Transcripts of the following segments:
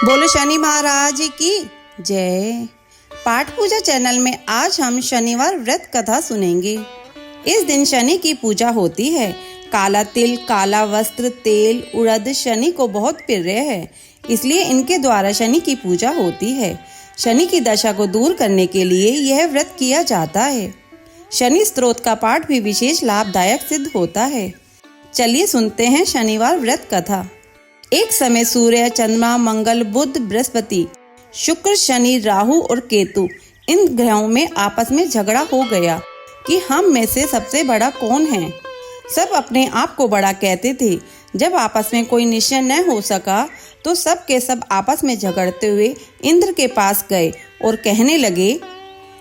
बोलो शनि महाराज की जय। पाठ पूजा चैनल में आज हम शनिवार व्रत कथा सुनेंगे। इस दिन शनि की पूजा होती है। काला तिल, काला वस्त्र, तेल, उड़द शनि को बहुत प्रिय है, इसलिए इनके द्वारा शनि की पूजा होती है। शनि की दशा को दूर करने के लिए यह व्रत किया जाता है। शनि स्तोत्र का पाठ भी विशेष लाभदायक सिद्ध होता है। चलिए सुनते हैं शनिवार व्रत कथा। एक समय सूर्य, चंद्रमा, मंगल, बुध, बृहस्पति, शुक्र, शनि, राहु और केतु इन ग्रहों में आपस में झगड़ा हो गया कि हम में से सबसे बड़ा कौन है। सब अपने आप को बड़ा कहते थे। जब आपस में कोई निश्चय न हो सका तो सब के सब आपस में झगड़ते हुए इंद्र के पास गए और कहने लगे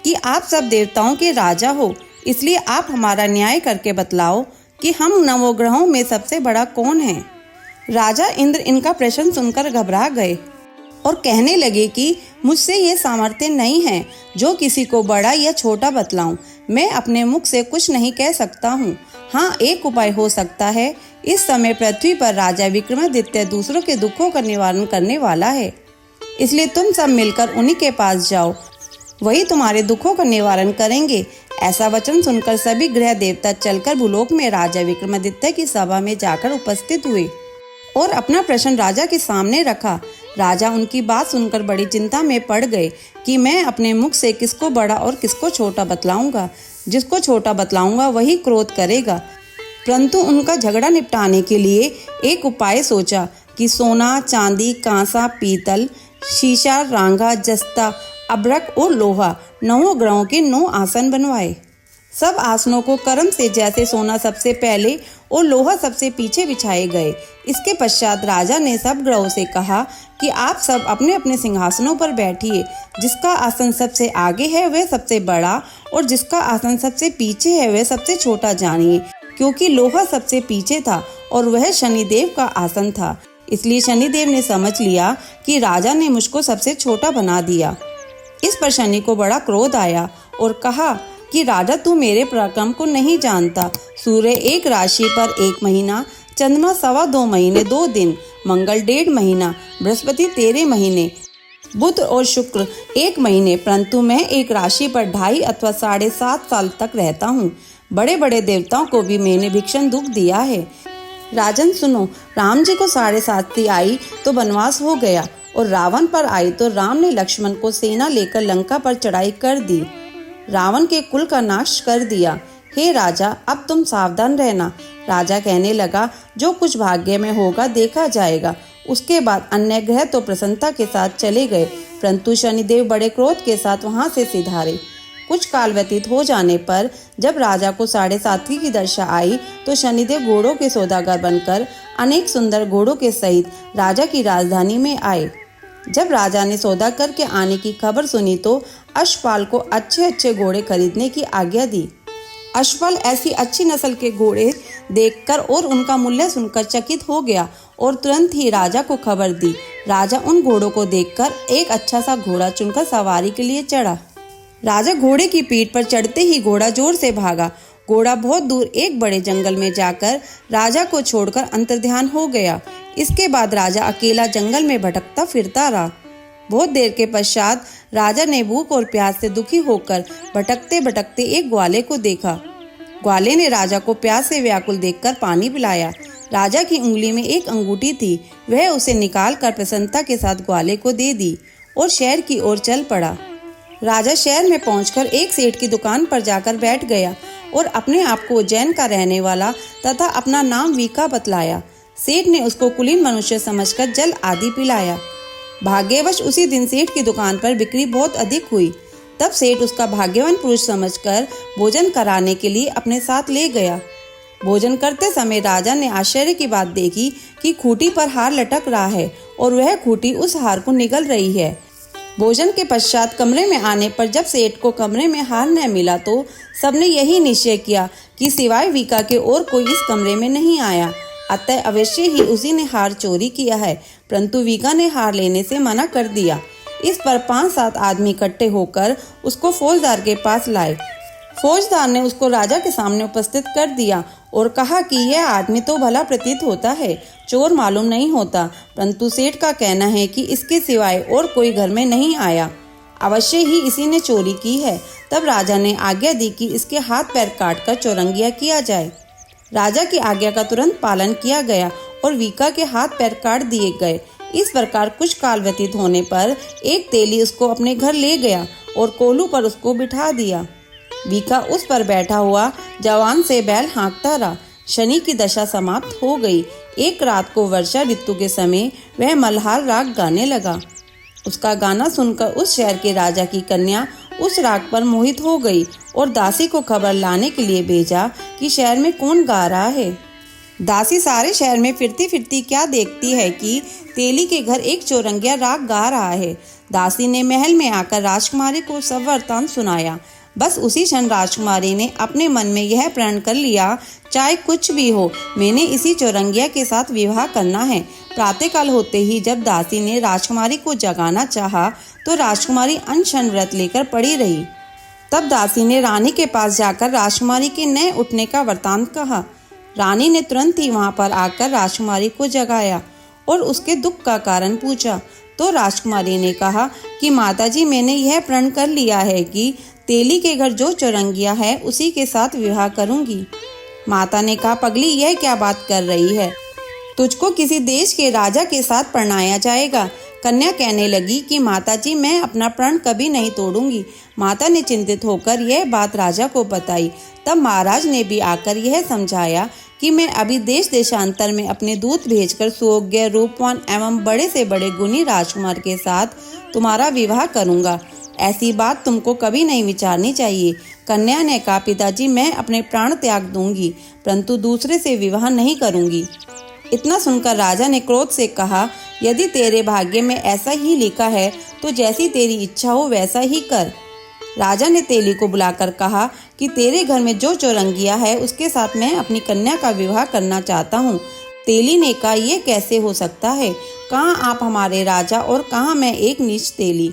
कि आप सब देवताओं के राजा हो, इसलिए आप हमारा न्याय करके बतलाओ कि हम नवग्रहों में सबसे बड़ा कौन है। राजा इंद्र इनका प्रश्न सुनकर घबरा गए और कहने लगे कि मुझसे ये सामर्थ्य नहीं है जो किसी को बड़ा या छोटा बतलाऊं। मैं अपने मुख से कुछ नहीं कह सकता हूँ। हाँ, एक उपाय हो सकता है। इस समय पृथ्वी पर राजा विक्रमादित्य दूसरों के दुखों का निवारण करने वाला है, इसलिए तुम सब मिलकर उन्हीं के पास जाओ, वही तुम्हारे दुखों का निवारण करेंगे। ऐसा वचन सुनकर सभी ग्रह देवता चलकर भूलोक में राजा विक्रमादित्य की सभा में जाकर उपस्थित हुए और अपना प्रश्न राजा के सामने रखा। राजा उनकी बात सुनकर बड़ी चिंता में पड़ गए कि मैं अपने मुख से किसको बड़ा और किसको छोटा बतलाऊंगा। जिसको छोटा बतलाऊंगा वही क्रोध करेगा। परंतु उनका झगड़ा निपटाने के लिए एक उपाय सोचा कि सोना, चांदी, कांसा, पीतल, शीशा, रांगा, जस्ता, अब्रक और लोहा 9 ग्रहों के 9 आसन बनवाए। सब आसनों को क्रम से जैसे सोना सबसे पहले और लोहा सबसे पीछे बिछाए गए। इसके पश्चात राजा ने सब ग्रहों से कहा कि आप सब अपने अपने सिंहासनों पर बैठिए। जिसका आसन सबसे आगे है वह सबसे बड़ा और जिसका आसन सबसे पीछे है वह सबसे छोटा जानिए, क्योंकि लोहा सबसे पीछे था और वह शनिदेव का आसन था। इसलिए शनिदेव ने समझ लिया कि राजा ने मुझको सबसे छोटा बना दिया। इस पर शनि को बड़ा क्रोध आया और कहा कि राजा, तू मेरे पराक्रम को नहीं जानता। सूर्य एक राशि पर 1 महीना, चंद्रमा 2.25 महीने 2 दिन, मंगल 1.5 महीना, बृहस्पति 13 महीने, बुध और शुक्र 1 महीने, परंतु मैं एक राशि पर 2.5 अथवा 7.5 साल तक रहता हूँ। बड़े बड़े देवताओं को भी मैंने भीषण दुख दिया है। राजन सुनो, राम जी को 7.5 आई तो वनवास हो गया और रावण पर आई तो राम ने लक्ष्मण को सेना लेकर लंका पर चढ़ाई कर दी, रावण के कुल का नाश कर दिया। हे राजा, अब तुम सावधान रहना। राजा कहने लगा, जो कुछ भाग्य में होगा देखा जाएगा। उसके बाद अन्य ग्रह तो प्रसन्नता के साथ चले गए, परंतु शनिदेव बड़े क्रोध के साथ वहां से सिधारे। कुछ काल व्यतीत हो जाने पर जब राजा को 7.5 की दशा आई तो शनिदेव घोड़ों के सौदागर बनकर अनेक सुंदर घोड़ों के सहित राजा की राजधानी में आए। जब राजा ने सौदा करके आने की खबर सुनी तो अश्वपाल को अच्छे अच्छे घोड़े खरीदने की आज्ञा दी। अश्वपाल ऐसी अच्छी नस्ल के घोड़े देखकर और उनका मूल्य सुनकर चकित हो गया और तुरंत ही राजा को खबर दी। राजा उन घोड़ों को देखकर एक अच्छा सा घोड़ा चुनकर सवारी के लिए चढ़ा। राजा घोड़े की पीठ पर चढ़ते ही घोड़ा जोर से भागा। घोड़ा बहुत दूर एक बड़े जंगल में जाकर राजा को छोड़कर अंतर्ध्यान हो गया। इसके बाद राजा अकेला जंगल में भटकता फिरता रहा। बहुत देर के पश्चात राजा ने भूख और प्यास से दुखी होकर भटकते भटकते एक ग्वाले को देखा। ग्वाले ने राजा को प्यास से व्याकुल देखकर पानी पिलाया। राजा की उंगली में एक अंगूठी थी, वह उसे निकाल कर प्रसन्नता के साथ ग्वाले को दे दी और शहर की ओर चल पड़ा। राजा शहर में पहुंचकर एक सेठ की दुकान पर जाकर बैठ गया और अपने आप को उज्जैन का रहने वाला तथा अपना नाम वीका बतलाया। सेठ ने उसको कुलीन मनुष्य समझकर जल आदि पिलाया। भाग्यवश उसी दिन सेठ की दुकान पर बिक्री बहुत अधिक हुई। तब सेठ उसका भाग्यवान पुरुष समझकर भोजन कराने के लिए अपने साथ ले गया। भोजन करते समय राजा ने आश्चर्य की बात देखी कि खूंटी पर हार लटक रहा है और वह खूंटी उस हार को निगल रही है। भोजन के पश्चात कमरे में आने पर जब सेठ को कमरे में हार न मिला तो सबने यही निश्चय किया कि सिवाय वीका के और कोई इस कमरे में नहीं आया, अतः अवश्य ही उसी ने हार चोरी किया है। परंतु वीका ने हार लेने से मना कर दिया। इस पर 5-7 आदमी इकट्ठे होकर उसको फौजदार के पास लाए। फौजदार ने उसको राजा के सामने उपस्थित कर दिया और कहा कि यह आदमी तो भला प्रतीत होता है, चोर मालूम नहीं होता, परंतु सेठ का कहना है कि इसके सिवाय और कोई घर में नहीं आया, अवश्य ही इसी ने चोरी की है। तब राजा ने आज्ञा दी कि इसके हाथ पैर काटकर चौरंगिया किया जाए। राजा की आज्ञा का तुरंत पालन किया गया और वीका के हाथ पैर काट दिए गए। इस प्रकार कुछ काल व्यतीत होने पर एक तेली उसको अपने घर ले गया और कोल्हू पर उसको बिठा दिया। वीका उस पर बैठा हुआ जवान से बैल हाँकता रहा। शनि की दशा समाप्त हो गई। एक रात को वर्षा ऋतु के समय वह मल्हार राग गाने लगा। उसका गाना सुनकर उस शहर के राजा की कन्या उस राग पर मोहित हो गई और दासी को खबर लाने के लिए भेजा कि शहर में कौन गा रहा है। दासी सारे शहर में फिरती फिरती क्या देखती है कि तेली के घर एक चौरंगिया राग गा रहा है। दासी ने महल में आकर राजकुमारी को सब वृत्तांत सुनाया। बस उसी क्षण राजकुमारी ने अपने मन में यह प्रण कर लिया, चाहे कुछ भी हो, मैंने इसी चौरंगिया के साथ विवाह करना है। प्रातःकाल होते ही जब दासी ने राजकुमारी को जगाना चाहा तो राजकुमारी अनशन व्रत लेकर पड़ी रही। तब दासी ने रानी के पास जाकर राजकुमारी के न उठने का वृत्तांत कहा। रानी ने तुरंत ही वहां पर आकर राजकुमारी को जगाया और उसके दुख का कारण पूछा। तो राजकुमारी ने कहा कि माताजी, मैंने यह प्रण कर लिया है कि तेली के घर जो चौरंगिया है उसी के साथ विवाह करूंगी। माता ने कहा, पगली, यह क्या बात कर रही है? तुझको किसी देश के राजा के साथ परणाया जाएगा। कन्या कहने लगी कि माताजी, मैं अपना प्रण कभी नहीं तोड़ूंगी। माता ने चिंतित होकर यह बात राजा को बताई। तब महाराज ने भी आकर यह समझाया कि मैं अभी देश देशांतर में अपने दूत भेजकर सुयोग्य, रूपवान एवं बड़े से बड़े गुणी राजकुमार के साथ तुम्हारा विवाह करूंगा। ऐसी बात तुमको कभी नहीं विचारनी चाहिए। कन्या ने कहा, पिताजी, मैं अपने प्राण त्याग दूंगी, परंतु दूसरे से विवाह नहीं करूंगी। इतना सुनकर राजा ने क्रोध से कहा, यदि तेरे भाग्य में ऐसा ही लिखा है तो जैसी तेरी इच्छा हो वैसा ही कर। राजा ने तेली को बुलाकर कहा कि तेरे घर में जो चौरंगिया है उसके साथ मैं अपनी कन्या का विवाह करना चाहता हूँ। तेली ने कहा, यह कैसे हो सकता है? कहाँ आप हमारे राजा और कहाँ मैं एक नीच तेली।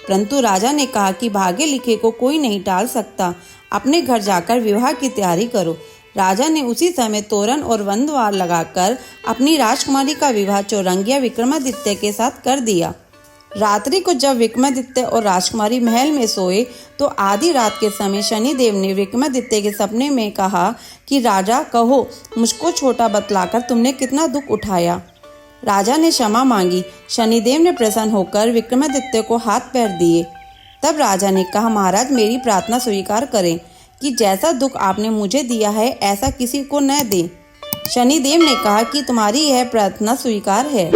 परंतु राजा ने कहा कि भाग्य लिखे को कोई नहीं टाल सकता, अपने घर जाकर विवाह की तैयारी करो। राजा ने उसी समय तोरण और वंदवार लगाकर अपनी राजकुमारी का विवाह चौरंगिया विक्रमादित्य के साथ कर दिया। रात्रि को जब विक्रमादित्य और राजकुमारी महल में सोए तो आधी रात के समय शनिदेव ने विक्रमादित्य के सपने में कहा कि राजा, कहो, मुझको छोटा बतलाकर तुमने कितना दुख उठाया। राजा ने क्षमा मांगी। शनिदेव ने प्रसन्न होकर विक्रमादित्य को हाथ पैर दिए। तब राजा ने कहा, महाराज, मेरी प्रार्थना स्वीकार करें कि जैसा दुख आपने मुझे दिया है ऐसा किसी को न दें। शनिदेव ने कहा कि तुम्हारी यह प्रार्थना स्वीकार है।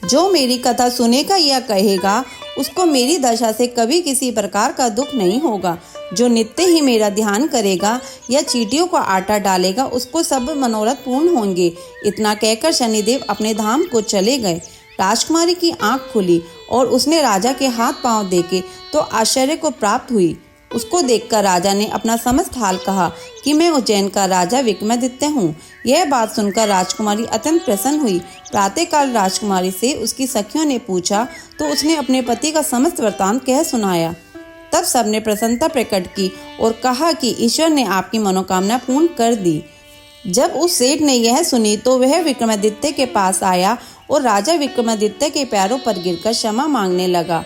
जो मेरी कथा सुनेगा या कहेगा उसको मेरी दशा से कभी किसी प्रकार का दुख नहीं होगा। जो नित्य ही मेरा ध्यान करेगा या चींटियों को आटा डालेगा उसको सब मनोरथ पूर्ण होंगे। इतना कहकर शनिदेव अपने धाम को चले गए। राजकुमारी की आंख खुली और उसने राजा के हाथ पांव देखे तो आश्चर्य को प्राप्त हुई। उसको देखकर राजा ने अपना समस्त हाल कहा कि मैं उज्जैन का राजा विक्रमादित्य हूँ। यह बात सुनकर राजकुमारी अत्यंत प्रसन्न हुई। प्रातःकाल राजकुमारी से उसकी सखियों ने पूछा तो उसने अपने पति का समस्त वृत्तांत कह सुनाया। तब सबने प्रसन्नता प्रकट की और कहा कि ईश्वर ने आपकी मनोकामना पूर्ण कर दी। जब उस सेठ ने यह सुनी तो वह विक्रमादित्य के पास आया और राजा विक्रमादित्य के पैरों पर गिरकर क्षमा मांगने लगा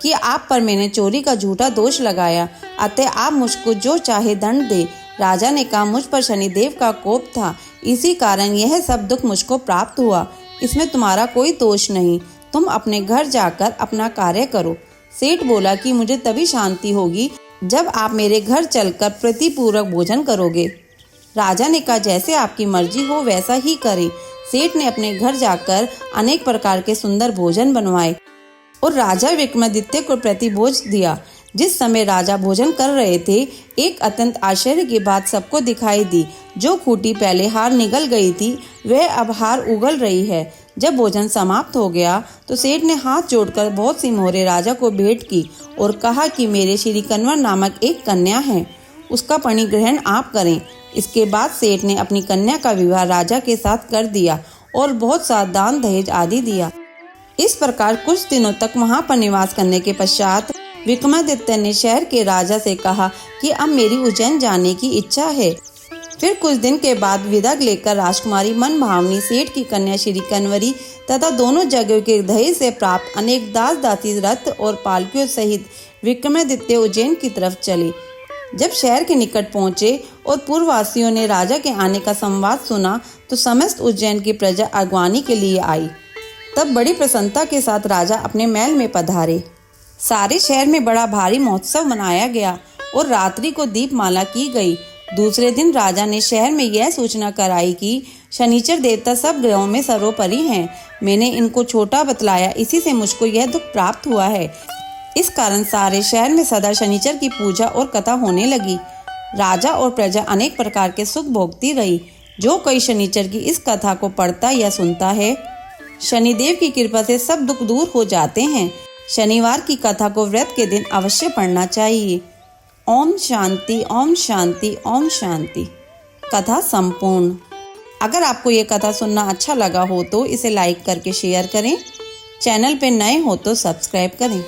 कि आप पर मैंने चोरी का झूठा दोष लगाया, अतः आप मुझको जो चाहे दंड दे। राजा ने कहा, मुझ पर शनिदेव का कोप था, इसी कारण यह सब दुख मुझको प्राप्त हुआ। इसमें तुम्हारा कोई दोष नहीं। तुम अपने घर जाकर अपना कार्य करो। सेठ बोला कि मुझे तभी शांति होगी जब आप मेरे घर चलकर प्रीतिपूर्वक भोजन करोगे। राजा ने कहा, जैसे आपकी मर्जी हो वैसा ही करें। सेठ ने अपने घर जाकर अनेक प्रकार के सुंदर भोजन बनवाए और राजा विक्रमादित्य को प्रतिभोज दिया। जिस समय राजा भोजन कर रहे थे, एक अत्यंत आश्चर्य की बात सबको दिखाई दी। जो खूंटी पहले हार निगल गई थी वह अब हार उगल रही है। जब भोजन समाप्त हो गया तो सेठ ने हाथ जोड़कर बहुत सी मोहरें राजा को भेंट की और कहा कि मेरे श्री कन्वर नामक एक कन्या है, उसका परिग्रहण आप करें। इसके बाद सेठ ने अपनी कन्या का विवाह राजा के साथ कर दिया और बहुत सा दान दहेज आदि दिया। इस प्रकार कुछ दिनों तक वहां पर निवास करने के पश्चात विक्रमादित्य ने शहर के राजा से कहा कि अब मेरी उज्जैन जाने की इच्छा है। फिर कुछ दिन के बाद विदा लेकर राजकुमारी मनभावनी सेठ की कन्या श्री कनवरी तथा दोनों जगह के दहेज से प्राप्त अनेक दास दासी रथ और पालकियों सहित विक्रमादित्य उज्जैन की तरफ चले। जब शहर के निकट पहुंचे और पूर्ववासियों ने राजा के आने का संवाद सुना तो समस्त उज्जैन की प्रजा अगवानी के लिए आई। तब बड़ी प्रसन्नता के साथ राजा अपने महल में पधारे। सारे शहर में बड़ा भारी महोत्सव मनाया गया और रात्रि को दीपमाला की गई। दूसरे दिन राजा ने शहर में यह सूचना कराई कि शनिचर देवता सब ग्रहों में सर्वोपरि हैं। मैंने इनको छोटा बतलाया, इसी से मुझको यह दुख प्राप्त हुआ है। इस कारण सारे शहर में सदा शनिचर की पूजा और कथा होने लगी। राजा और प्रजा अनेक प्रकार के सुख भोगती रही। जो कोई शनिचर की इस कथा को पढ़ता या सुनता है, शनिदेव की कृपा से सब दुख दूर हो जाते हैं। शनिवार की कथा को व्रत के दिन अवश्य पढ़ना चाहिए। ओम शांति, ओम शांति, ओम शांति। कथा संपूर्ण। अगर आपको ये कथा सुनना अच्छा लगा हो तो इसे लाइक करके शेयर करें। चैनल पे नए हो तो सब्सक्राइब करें।